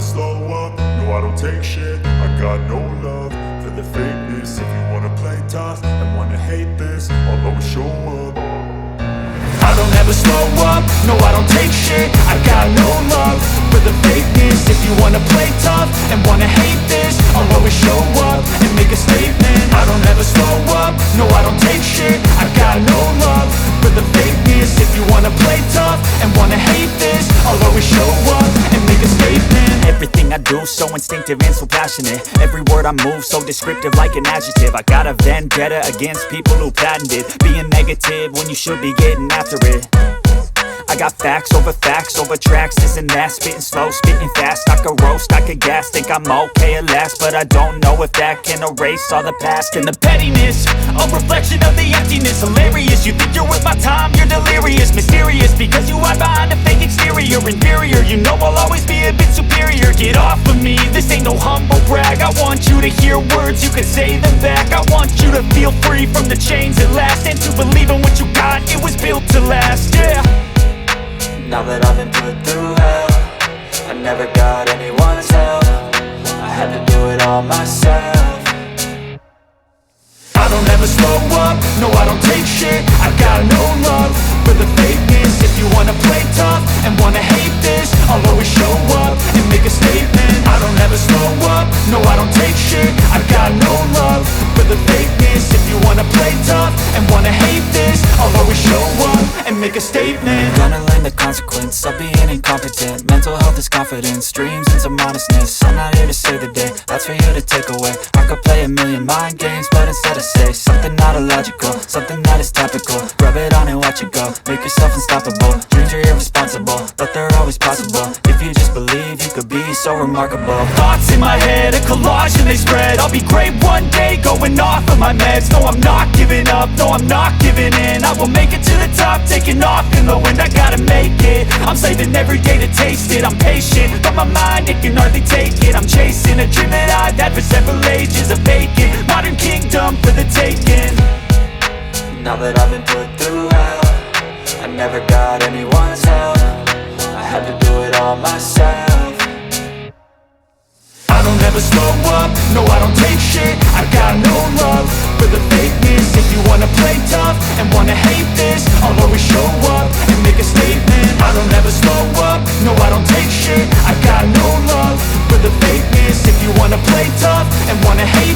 slow up, no I don't take shit. I got no love for the fakeness. If you wanna play tough and wanna hate this, I'll always show up. I don't ever slow up, no I don't take shit. I got no love for the fakeness. If you wanna play tough and wanna hate this, I'll always show up and make a statement. I don't ever slow up, no I don't take shit. I got no love for the fakeness. If you wanna play tough and wanna hate this, I'll always show up and make a statement. Everything I do so instinctive and so passionate. Every word I move so descriptive like an adjective. I got a vendetta against people who patented being negative when you should be getting after it. I got facts over tracks, this and that. Spitting slow, spitting fast, I could roast, I could gas. Think I'm okay at last, but I don't know if that can erase all the past. And the pettiness, a reflection of the emptiness. Hilarious, you think you're worth my time, you're delirious. Mysterious, because you hide behind a fake exterior. Inferior, you know I'll always be a bit superior. Get off of me, this ain't no humble brag. I want you to hear words, you can say them back. I want you to feel free from the chains at last, and to believe in what you got, it was built to last, yeah. Now that I've been put through hell, I never got anyone's help. I had to do it all myself. I don't ever slow up, no I don't take shit. I got no love for the fakeness. If you wanna play tough and wanna hate this, I'll always show up and make a statement. I don't ever slow up, no I don't take shit. I got no love for the fakeness. If you wanna play tough and wanna hate this, I'll always show up and make a statement. Gonna learn the consequence of being incompetent. Mental health is confidence, dreams and some honestness. I'm not here to save the day, that's for you to take away. I could play a million mind games, but instead I say something not illogical, something that is topical. Rub it on and watch it go, make yourself unstoppable. Dreams are irresponsible, but they're always possible. If you just believe, you could be so remarkable. Thoughts in my head, a collage and they spread. I'll be great one day, going off of my meds. No, I'm not giving up, no, I'm not giving in. I will make it to the top, taking off in the wind. I gotta make it, I'm saving every day to taste it. I'm patient, but my mind, it can hardly take it. I'm chasing a dream that I've had for several ages. A vacant, modern kingdom for the taking. Now that I've been put through hell, I never got anyone's help. I had to do it all myself. I don't ever slow up, no I don't take shit. I got no love for the fakeness. If you wanna play tough and wanna hate this, I'll always show up and make a statement. I don't ever slow up, no I don't take shit. I got no love for the fakeness. If you wanna play tough and wanna hate